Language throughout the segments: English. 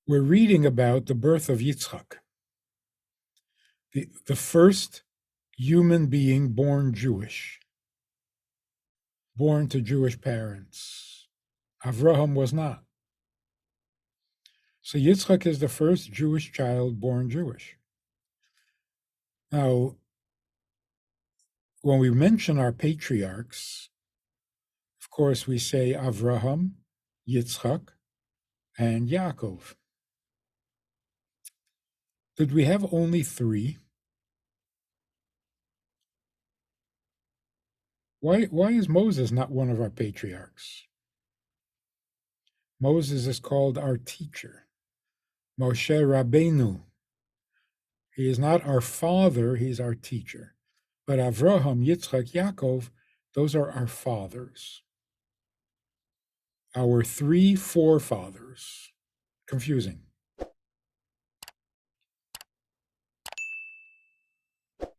We're reading about the birth of Yitzchak, the first human being born Jewish, born to Jewish parents. Avraham was not. So Yitzchak is the first Jewish child born Jewish. Now, when we mention our patriarchs, of course, we say Avraham, Yitzchak, and Yaakov. Did we have only three? Why is Moses not one of our patriarchs? Moses is called our teacher, Moshe Rabbeinu. He is not our father, he's our teacher. But Avraham, Yitzchak, Yaakov, those are our fathers. Our three forefathers. Confusing.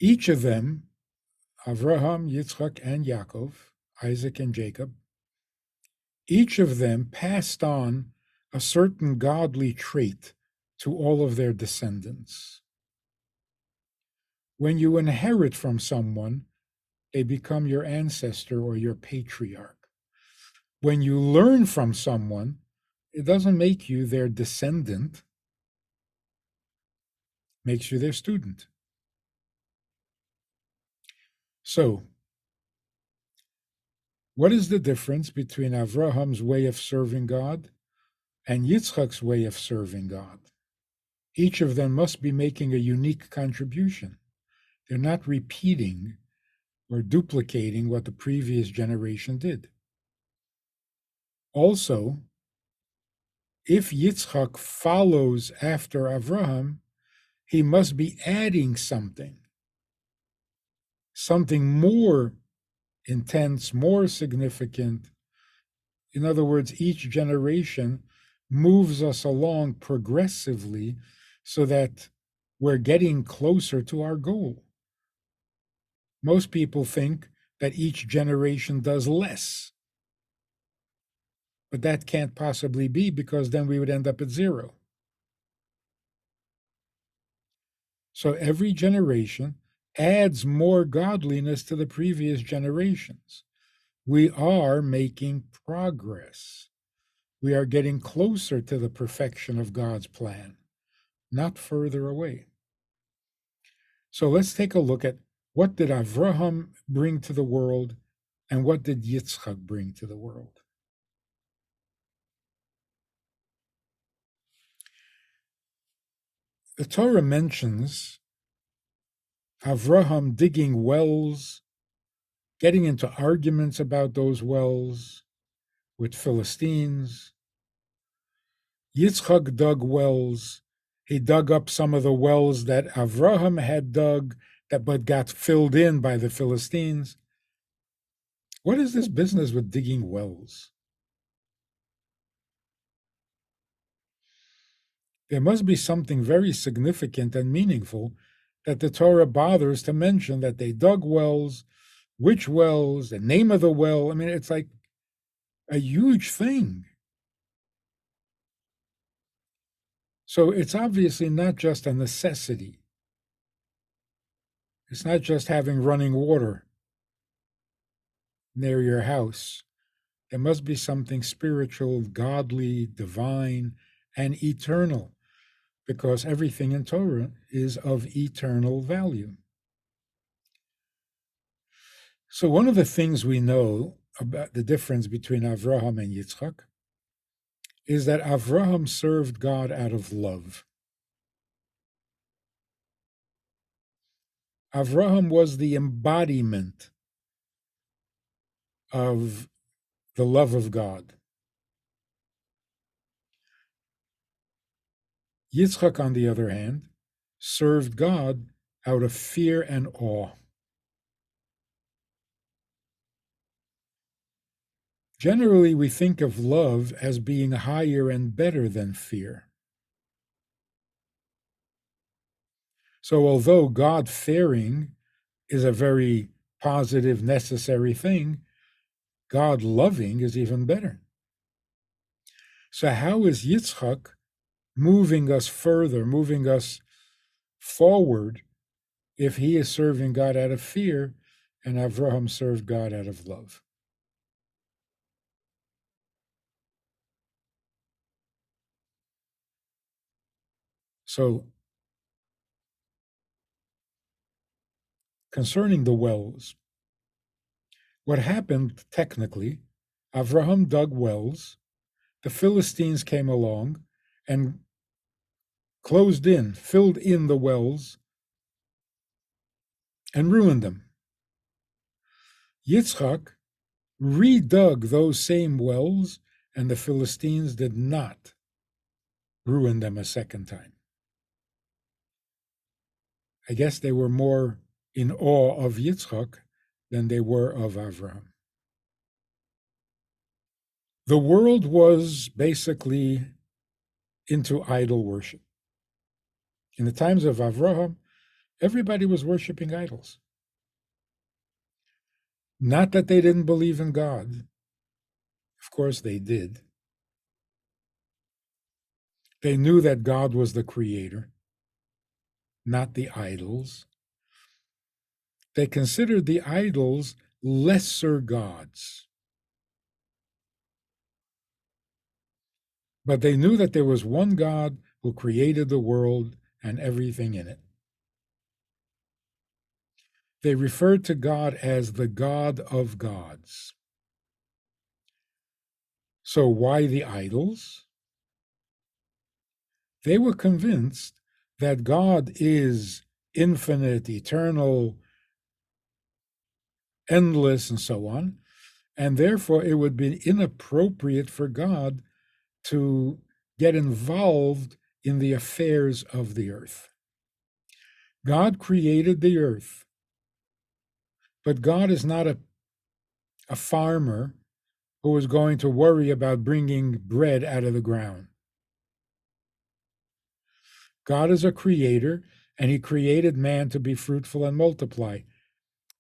Each of them, Avraham, Yitzchak, and Yaakov, Isaac and Jacob, each of them passed on a certain godly trait to all of their descendants. When you inherit from someone, they become your ancestor or your patriarch. When you learn from someone, it doesn't make you their descendant, it makes you their student. So, what is the difference between Avraham's way of serving God and Yitzchak's way of serving God? Each of them must be making a unique contribution. They're not repeating or duplicating what the previous generation did. Also, if Yitzchak follows after Avraham, he must be adding something more intense, more significant. In other words, each generation moves us along progressively so that we're getting closer to our goal. Most people think that each generation does less. But that can't possibly be, because then we would end up at zero. So every generation adds more godliness to the previous generations. We are making progress. We are getting closer to the perfection of God's plan, not further away. So let's take a look at what did Avraham bring to the world and what did Yitzchak bring to the world. The Torah mentions Avraham digging wells, getting into arguments about those wells with Philistines. Yitzchak dug wells. He dug up some of the wells that Avraham had dug, but got filled in by the Philistines. What is this business with digging wells? There must be something very significant and meaningful that the Torah bothers to mention, that they dug wells, which wells, the name of the well. I mean, it's like a huge thing. So it's obviously not just a necessity. It's not just having running water near your house. There must be something spiritual, godly, divine, and eternal, because everything in Torah is of eternal value. So one of the things we know about the difference between Avraham and Yitzchak is that Avraham served God out of love. Avraham was the embodiment of the love of God. Yitzchak, on the other hand, served God out of fear and awe. Generally, we think of love as being higher and better than fear. So although God-fearing is a very positive, necessary thing, God-loving is even better. So how is Yitzchak moving us further, moving us forward, if he is serving God out of fear and Avraham served God out of love. So, concerning the wells, what happened technically, Avraham dug wells, the Philistines came along and closed in, filled in the wells, and ruined them. Yitzchak redug those same wells, and the Philistines did not ruin them a second time. I guess they were more in awe of Yitzchak than they were of Avraham. The world was basically into idol worship. In the times of Avraham, everybody was worshiping idols. Not that they didn't believe in God. Of course, they did. They knew that God was the creator, not the idols. They considered the idols lesser gods. But they knew that there was one God who created the world and everything in it. They referred to God as the God of gods. So why the idols? They were convinced that God is infinite, eternal, endless, and so on, and therefore it would be inappropriate for God to get involved in the affairs of the earth. God created the earth, but God is not a farmer who is going to worry about bringing bread out of the ground. God is a creator, and he created man to be fruitful and multiply.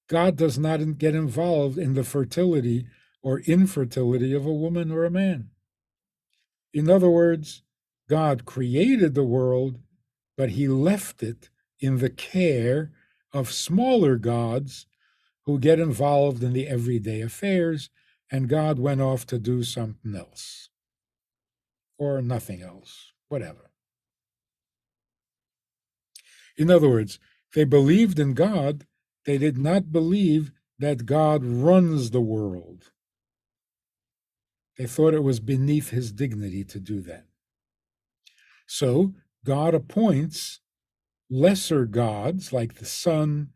God does not get involved in the fertility or infertility of a woman or a man. In other words, God created the world, but he left it in the care of smaller gods who get involved in the everyday affairs, and God went off to do something else or nothing else, whatever. In other words, they believed in God, they did not believe that God runs the world. They thought it was beneath his dignity to do that. So God appoints lesser gods like the sun,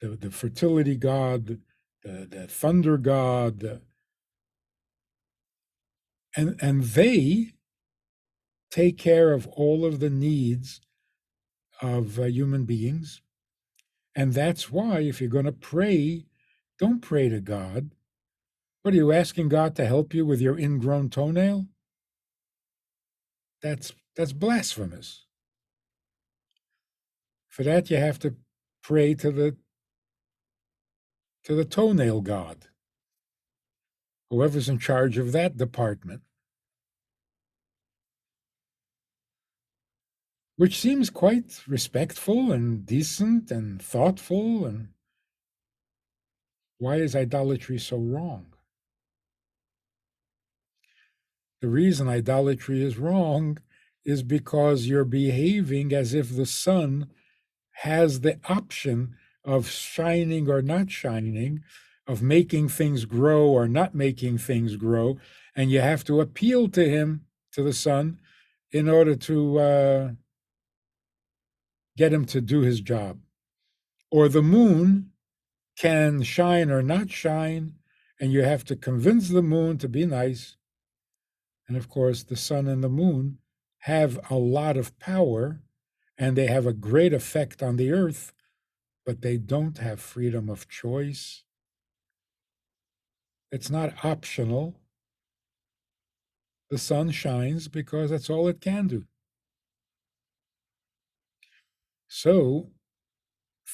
the fertility god, the thunder god, and they take care of all of the needs of human beings. And that's why, if you're going to pray, don't pray to God. What are you asking God to help you with your ingrown toenail? That's blasphemous. For that, you have to pray to the toenail god, whoever's in charge of that department, which seems quite respectful and decent and thoughtful. And why is idolatry so wrong? The reason idolatry is wrong is because you're behaving as if the sun has the option of shining or not shining, of making things grow or not making things grow, and you have to appeal to him, to the sun, in order to get him to do his job. Or the moon can shine or not shine, and you have to convince the moon to be nice. And of course, the sun and the moon have a lot of power, and they have a great effect on the earth, but they don't have freedom of choice. It's not optional. The sun shines because that's all it can do. So,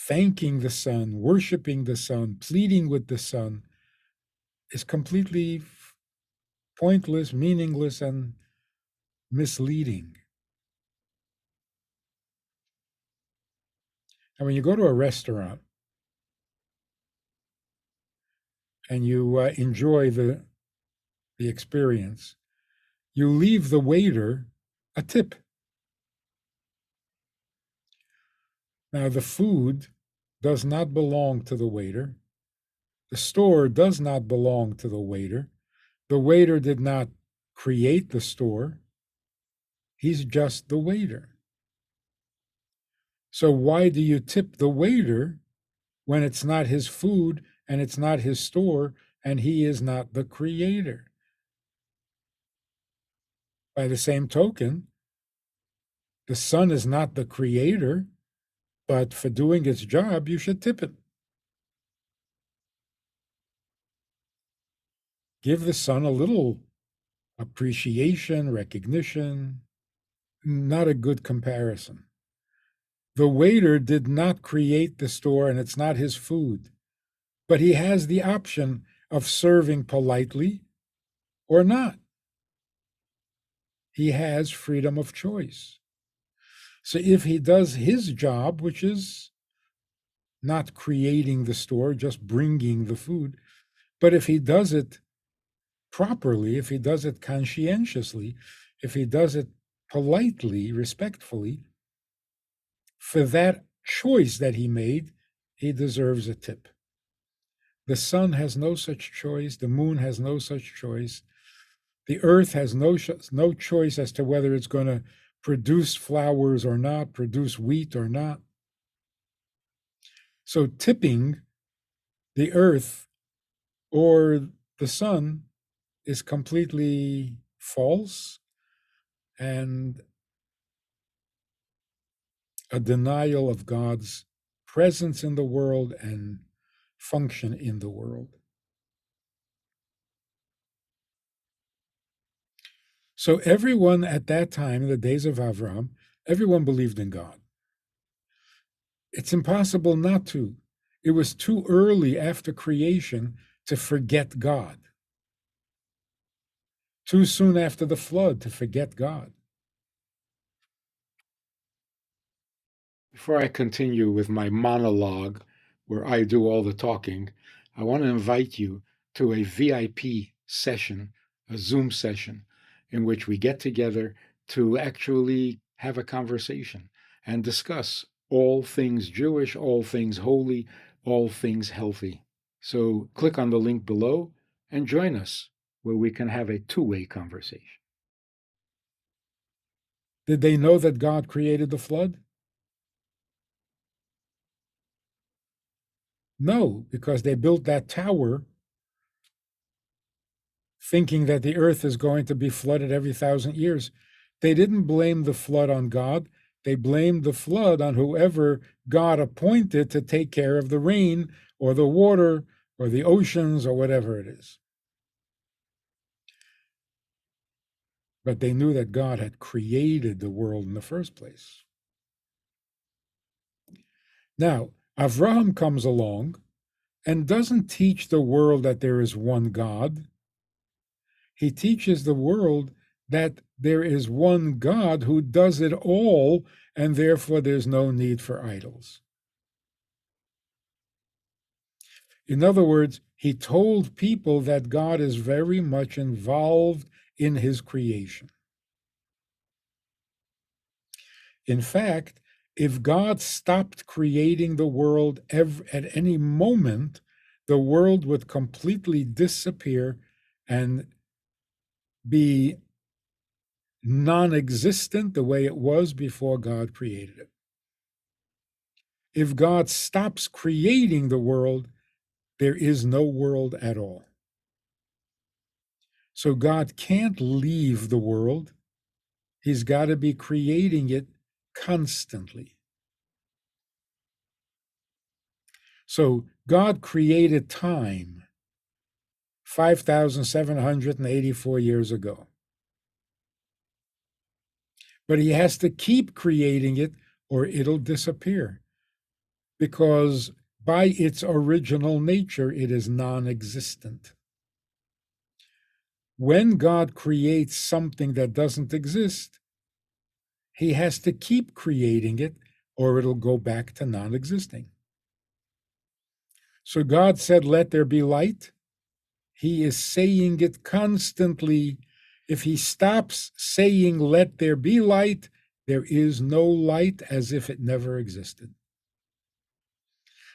thanking the sun, worshiping the sun, pleading with the sun is completely pointless, meaningless, and misleading. And when you go to a restaurant and you enjoy the experience, you leave the waiter a tip. Now, the food does not belong to the waiter. The store does not belong to the waiter. The waiter did not create the store. He's just the waiter. So why do you tip the waiter when it's not his food and it's not his store and he is not the creator? By the same token, the sun is not the creator, but for doing its job, you should tip it. Give the sun a little appreciation, recognition. Not a good comparison. The waiter did not create the store and it's not his food, but he has the option of serving politely or not. He has freedom of choice. So if he does his job, which is not creating the store, just bringing the food, but if he does it properly, if he does it conscientiously, if he does it politely, respectfully, for that choice that he made, he deserves a tip. The sun has no such choice. The moon has no such choice. The earth has no choice as to whether it's going to produce flowers or not, produce wheat or not. So tipping the earth or the sun is completely false and a denial of God's presence in the world and function in the world. So everyone at that time, in the days of Avraham, everyone believed in God. It's impossible not to. It was too early after creation to forget God. Too soon after the flood to forget God. Before I continue with my monologue, where I do all the talking, I want to invite you to a VIP session, a Zoom session, in which we get together to actually have a conversation and discuss all things Jewish, all things holy, all things healthy. So click on the link below and join us where we can have a two-way conversation. Did they know that God created the flood? No, because they built that tower thinking that the earth is going to be flooded every 1,000 years. They didn't blame the flood on God. They blamed the flood on whoever God appointed to take care of the rain or the water or the oceans or whatever it is. But they knew that God had created the world in the first place. Now, Avraham comes along and doesn't teach the world that there is one God. He teaches the world that there is one God who does it all, and therefore there's no need for idols. In other words, he told people that God is very much involved in his creation. In fact, if God stopped creating the world at any moment, the world would completely disappear and be non-existent the way it was before God created it. If God stops creating the world, there is no world at all. So God can't leave the world. He's got to be creating it constantly. So God created time 5,784 years ago. But he has to keep creating it or it'll disappear, because by its original nature, it is non-existent. When God creates something that doesn't exist, he has to keep creating it or it'll go back to non existing. So God said, "Let there be light." He is saying it constantly. If he stops saying, "Let there be light," there is no light, as if it never existed.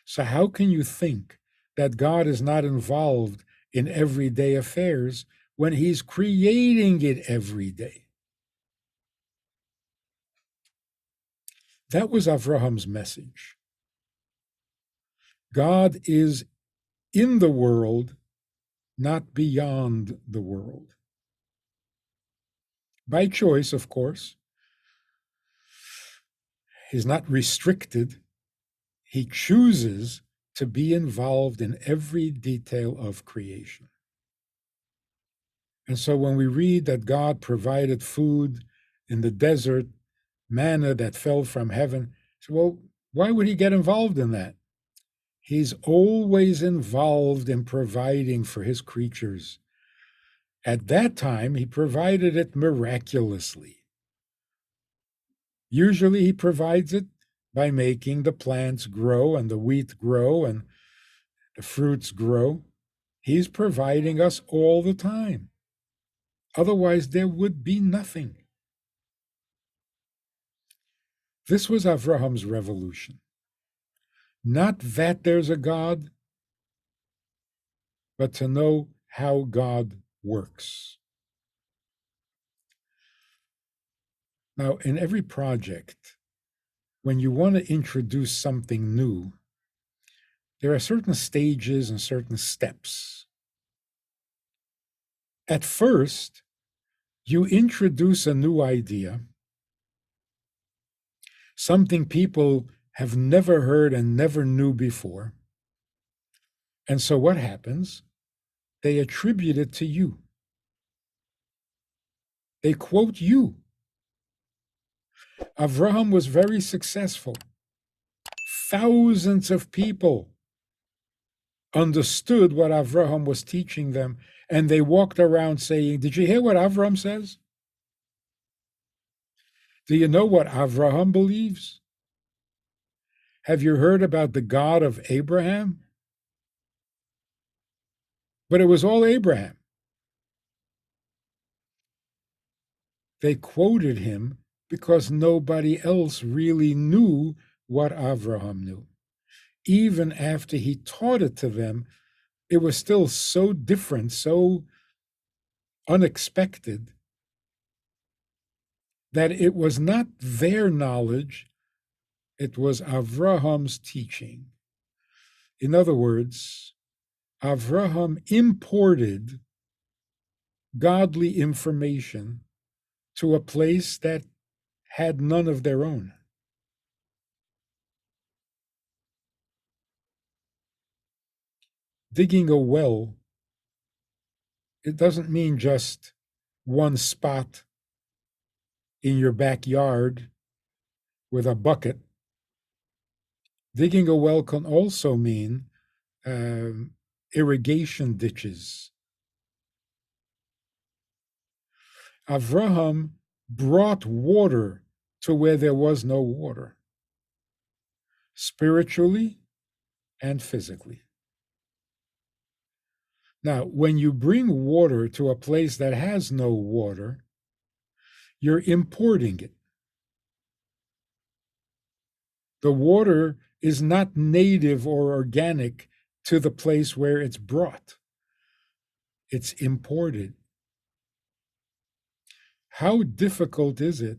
So, how can you think that God is not involved in everyday affairs when he's creating it every day? That was Avraham's message. God is in the world, not beyond the world. By choice, of course. He's not restricted. He chooses to be involved in every detail of creation. And so when we read that God provided food in the desert, manna that fell from heaven, so, well, why would he get involved in that? He's always involved in providing for his creatures. At that time, he provided it miraculously. Usually, he provides it by making the plants grow and the wheat grow and the fruits grow. He's providing us all the time. Otherwise, there would be nothing. This was Avraham's revolution. Not that there's a God, but to know how God works. Now, in every project, when you want to introduce something new, there are certain stages and certain steps. At first, you introduce a new idea, something people have never heard and never knew before. And so what happens? They attribute it to you. They quote you. Avraham was very successful. Thousands of people understood what Avraham was teaching them, and they walked around saying, "Did you hear what Avraham says? Do you know what Avraham believes? Have you heard about the God of Abraham?" But it was all Abraham. They quoted him because nobody else really knew what Avraham knew. Even after he taught it to them, it was still so different, so unexpected, that it was not their knowledge, it was Avraham's teaching. In other words, Avraham imported godly information to a place that had none of their own. Digging a well, it doesn't mean just one spot in your backyard with a bucket. Digging a well can also mean irrigation ditches. Avraham brought water to where there was no water, spiritually and physically. Now, when you bring water to a place that has no water, you're importing it. The water is not native or organic to the place where it's brought. It's imported. How difficult is it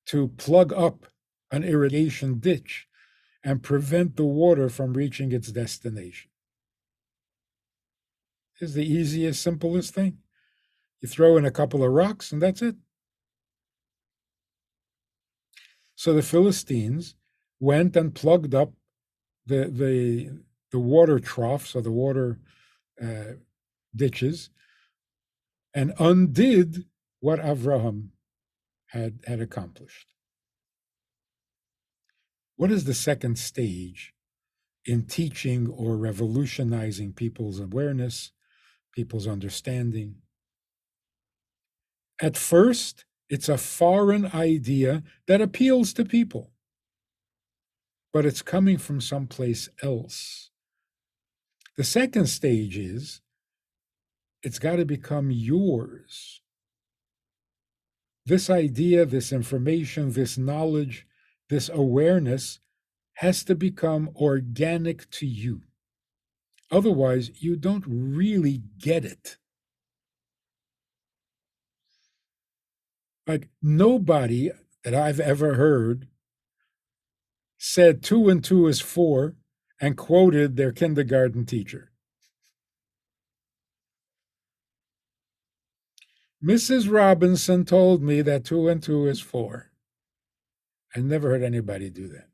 to plug up an irrigation ditch and prevent the water from reaching its destination? It's the easiest, simplest thing. You throw in a couple of rocks and that's it. So the Philistines went and plugged up the water troughs or the water ditches and undid what Avraham had accomplished. What is the second stage in teaching or revolutionizing people's awareness, people's understanding? At first, It's a foreign idea that appeals to people, but it's coming from someplace else. The second stage is it's got to become yours. This idea, this information, this knowledge, this awareness has to become organic to you. Otherwise, you don't really get it. Like nobody that I've ever heard said 2 and 2 is 4 and quoted their kindergarten teacher. Mrs. Robinson told me that 2 and 2 is 4. I never heard anybody do that.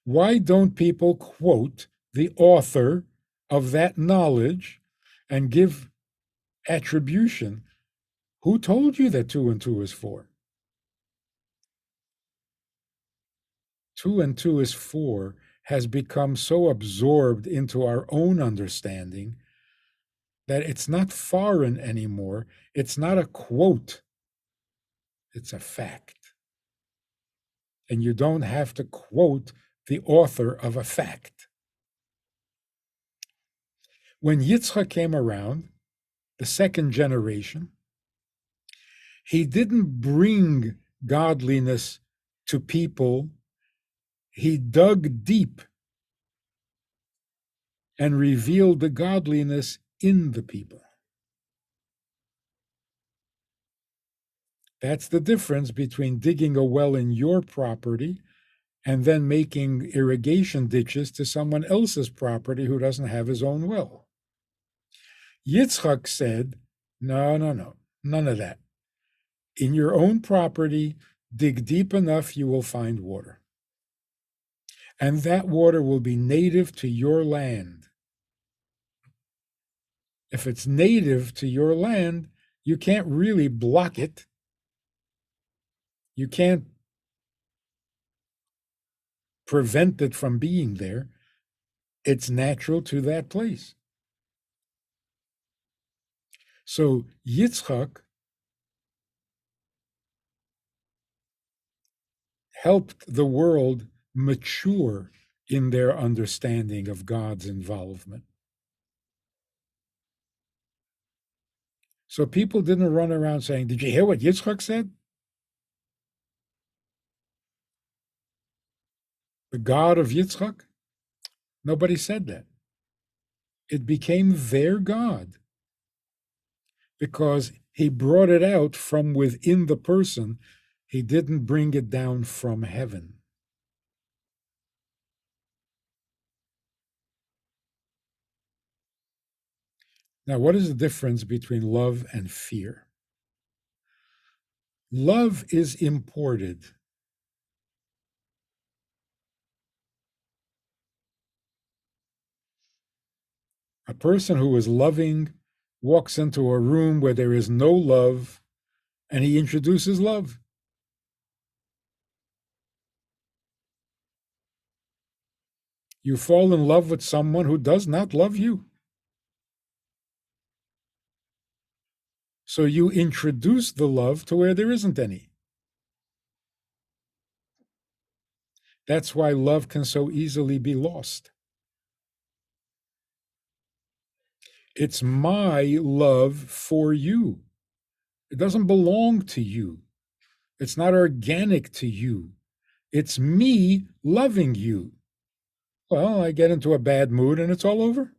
Why don't people quote the author of that knowledge and give attribution? Who told you that 2 and 2 is 4? 2 and 2 is 4 has become so absorbed into our own understanding that it's not foreign anymore. It's not a quote, it's a fact. And you don't have to quote the author of a fact. When Yitzchak came around, the second generation, he didn't bring godliness to people. He dug deep and revealed the godliness in the people. That's the difference between digging a well in your property and then making irrigation ditches to someone else's property who doesn't have his own well. Yitzchak said, no, none of that. In your own property, dig deep enough, you will find water. And that water will be native to your land. If it's native to your land, you can't really block it. You can't prevent it from being there. It's natural to that place. So Yitzchak helped the world mature in their understanding of God's involvement. So people didn't run around saying, did you hear what Yitzchak said? The God of Yitzchak? Nobody said that. It became their God because he brought it out from within the person. He didn't bring it down from heaven. Now, what is the difference between love and fear? Love is imported. A person who is loving walks into a room where there is no love, and he introduces love. You fall in love with someone who does not love you. So you introduce the love to where there isn't any. That's why love can so easily be lost. It's my love for you. It doesn't belong to you. It's not organic to you. It's me loving you. Well, I get into a bad mood and it's all over.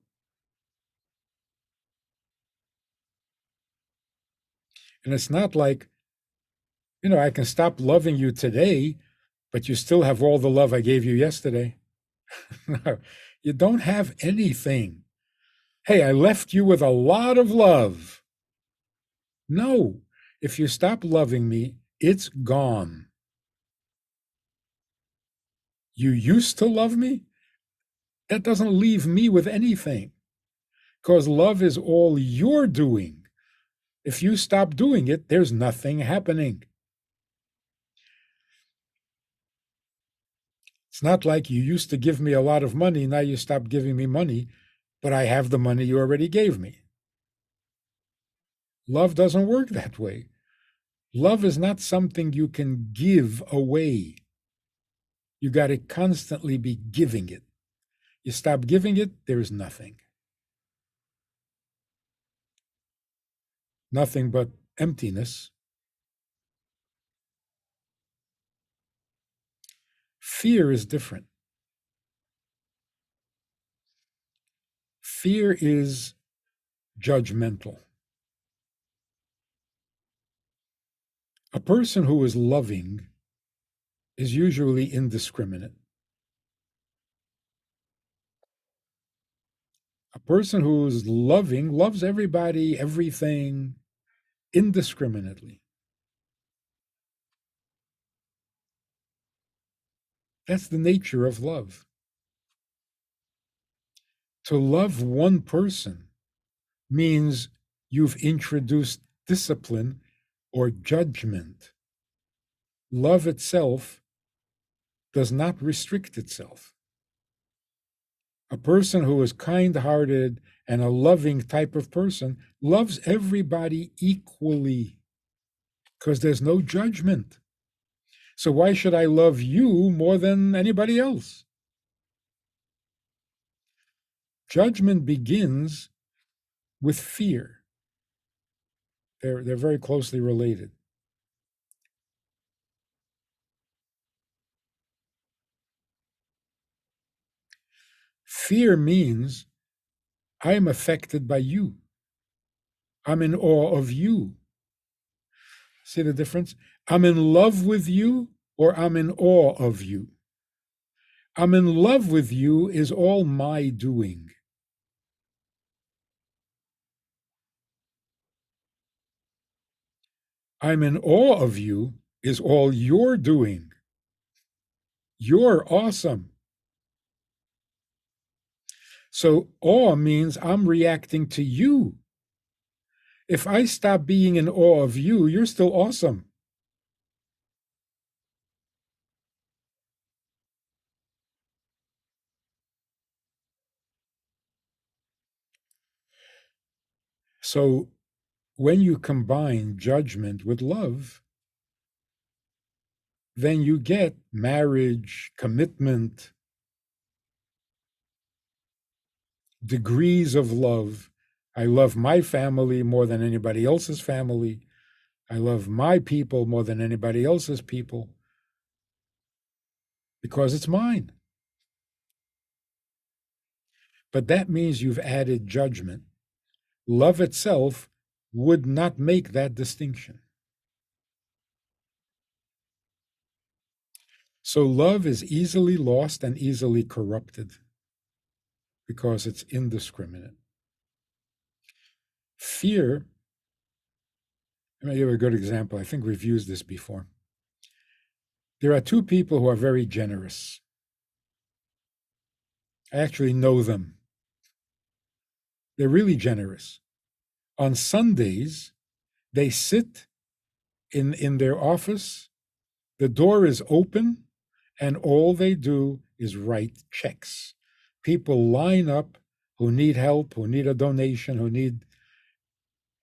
And it's not like, I can stop loving you today, but you still have all the love I gave you yesterday. No, you don't have anything. Hey, I left you with a lot of love. No, if you stop loving me, it's gone. You used to love me? That doesn't leave me with anything because love is all you're doing. If you stop doing it, there's nothing happening. It's not like you used to give me a lot of money, now you stopped giving me money, but I have the money you already gave me. Love doesn't work that way. Love is not something you can give away. You got to constantly be giving it. You stop giving it, there's nothing. Nothing but emptiness. Fear is different. Fear is judgmental. A person who is loving is usually indiscriminate. A person who's loving loves everybody, everything indiscriminately. That's the nature of love. To love one person means you've introduced discipline or judgment. Love itself does not restrict itself. A person who is kind hearted and a loving type of person loves everybody equally because there's no judgment. So, why should I love you more than anybody else? Judgment begins with fear. They're very closely related. Fear means I'm affected by you. I'm in awe of you. See the difference? I'm in love with you or I'm in awe of you. I'm in love with you is all my doing. I'm in awe of you is all you're doing. You're awesome. So awe means I'm reacting to you. If I stop being in awe of you, you're still awesome. So when you combine judgment with love, then you get marriage, commitment, degrees of love. I love my family more than anybody else's family. I love my people more than anybody else's people because it's mine. But that means you've added judgment. Love itself would not make that distinction. So love is easily lost and easily corrupted because it's indiscriminate. Fear, I'm going to give a good example. I think we've used this before. There are two people who are very generous. I actually know them. They're really generous. On Sundays, they sit in their office, the door is open, and all they do is write checks. People line up who need help, who need a donation, who need,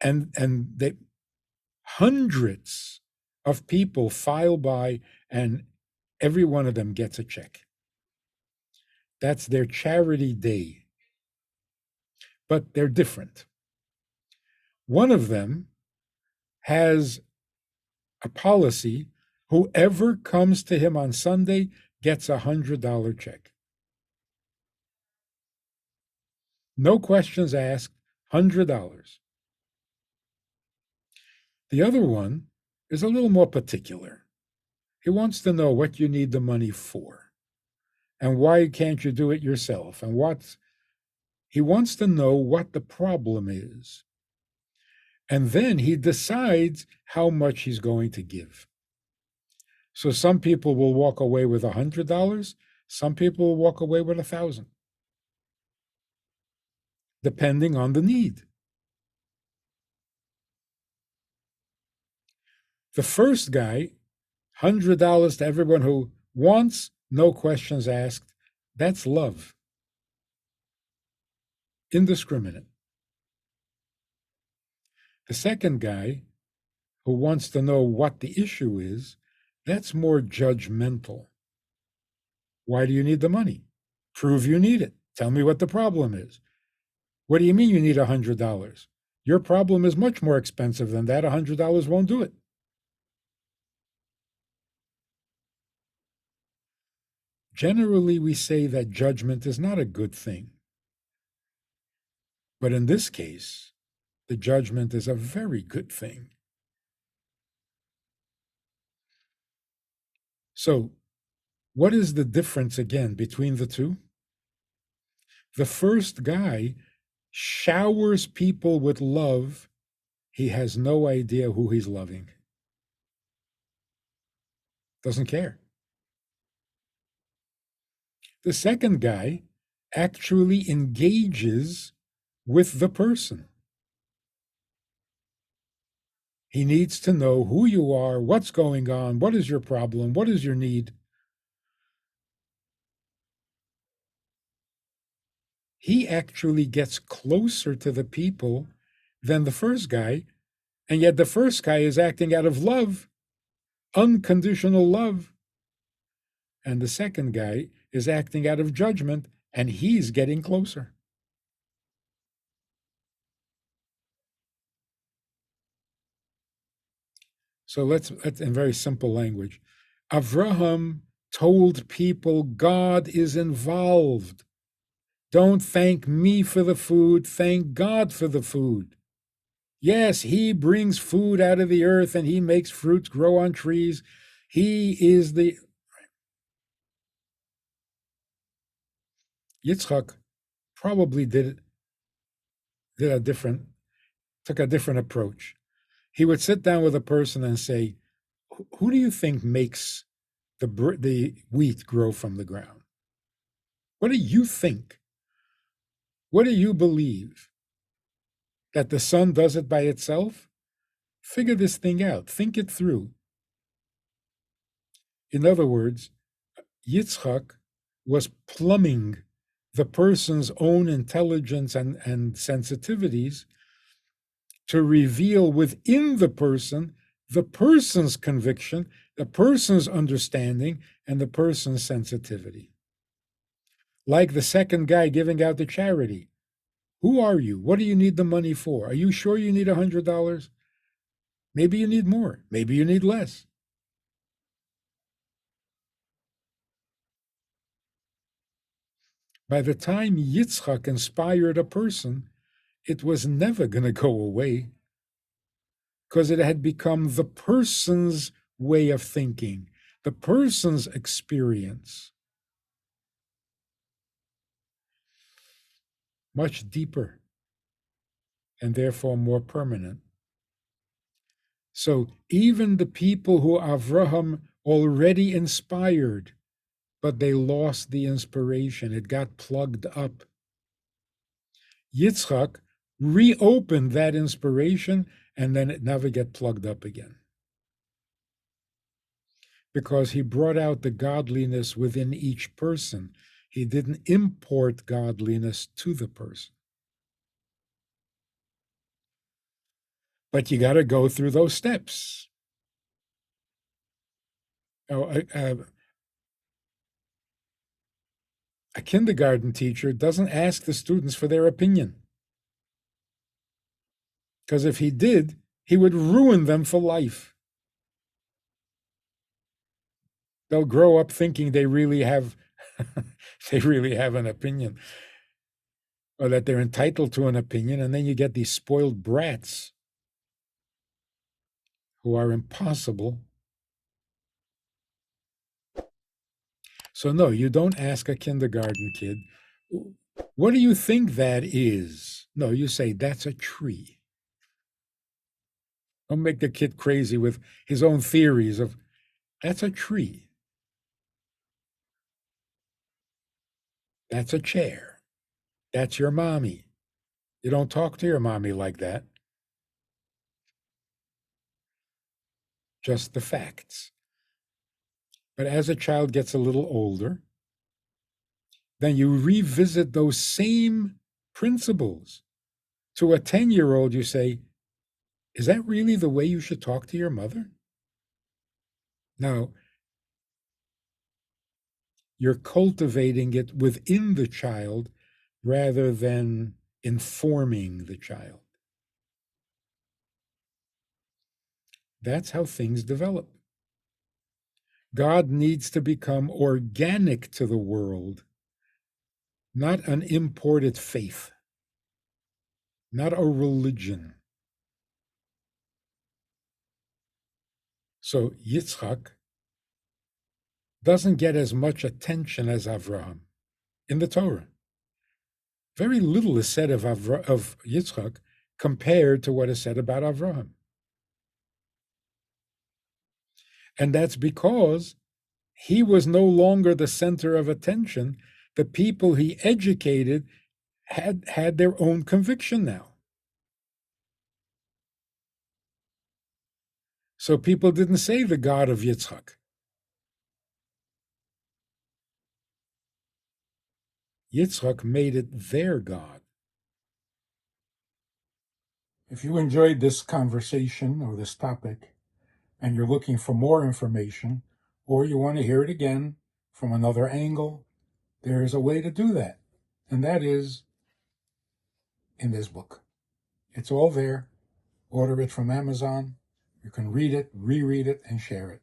and they hundreds of people file by, and every one of them gets a check. That's their charity day. But they're different. One of them has a policy: whoever comes to him on Sunday gets $100 check. No questions asked, $100. The other one is a little more particular. He wants to know what you need the money for and why can't you do it yourself and what he wants to know what the problem is. And then he decides how much he's going to give. So some people will walk away with $100, some people will walk away with 1,000, depending on the need. The first guy, $100 to everyone who wants, no questions asked, that's love. Indiscriminate. The second guy, who wants to know what the issue is, that's more judgmental. Why do you need the money? Prove you need it. Tell me what the problem is. What do you mean you need $100? Your problem is much more expensive than that. $100 won't do it. Generally, we say that judgment is not a good thing. But in this case, the judgment is a very good thing. So, what is the difference again between the two? The first guy showers people with love. He has no idea who he's loving, doesn't care. The second guy actually engages with the person. He needs to know who you are, what's going on, what is your problem, what is your need. He actually gets closer to the people than the first guy, and yet the first guy is acting out of love, unconditional love. And the second guy is acting out of judgment, and he's getting closer. So let's in very simple language. Avraham told people God is involved. Don't thank me for the food, thank God for the food. Yes, he brings food out of the earth and he makes fruits grow on trees. He is the Yitzchak probably did a different took a different approach. He would sit down with a person and say, "Who do you think makes the wheat grow from the ground? What do you think? What do you believe? That the sun does it by itself? Figure this thing out. Think it through." In other words, Yitzchak was plumbing the person's own intelligence and sensitivities to reveal within the person's conviction, the person's understanding, and the person's sensitivity. Like the second guy giving out the charity. Who are you? What do you need the money for? Are you sure you need $100? Maybe you need more. Maybe you need less. By the time Yitzchak inspired a person, it was never going to go away because it had become the person's way of thinking, the person's experience. Much deeper and therefore more permanent. So even the people who Avraham already inspired, but they lost the inspiration, it got plugged up. Yitzchak reopened that inspiration and then it never get plugged up again. Because he brought out the godliness within each person. He didn't import godliness to the person. But you got to go through those steps. A kindergarten teacher doesn't ask the students for their opinion. Because if he did, he would ruin them for life. They'll grow up thinking they really have they really have an opinion, or that they're entitled to an opinion, and then you get these spoiled brats who are impossible. So no, you don't ask a kindergarten kid, what do you think that is? No, you say, that's a tree. Don't make the kid crazy with his own theories of, that's a tree. That's a chair. That's your mommy. You don't talk to your mommy like that. Just the facts. But as a child gets a little older, then you revisit those same principles. To a 10-year-old, you say, Is that really the way you should talk to your mother? Now, you're cultivating it within the child rather than informing the child. That's how things develop. God needs to become organic to the world, not an imported faith, not a religion. So Yitzchak doesn't get as much attention as Avraham in the Torah. Very little is said of Yitzchak compared to what is said about Avraham. And that's because he was no longer the center of attention. The people he educated had their own conviction now. So people didn't say the God of Yitzchak. Yitzchak made it their God. If you enjoyed this conversation or this topic, and you're looking for more information, or you want to hear it again from another angle, there is a way to do that. And that is in this book. It's all there. Order it from Amazon. You can read it, reread it, and share it.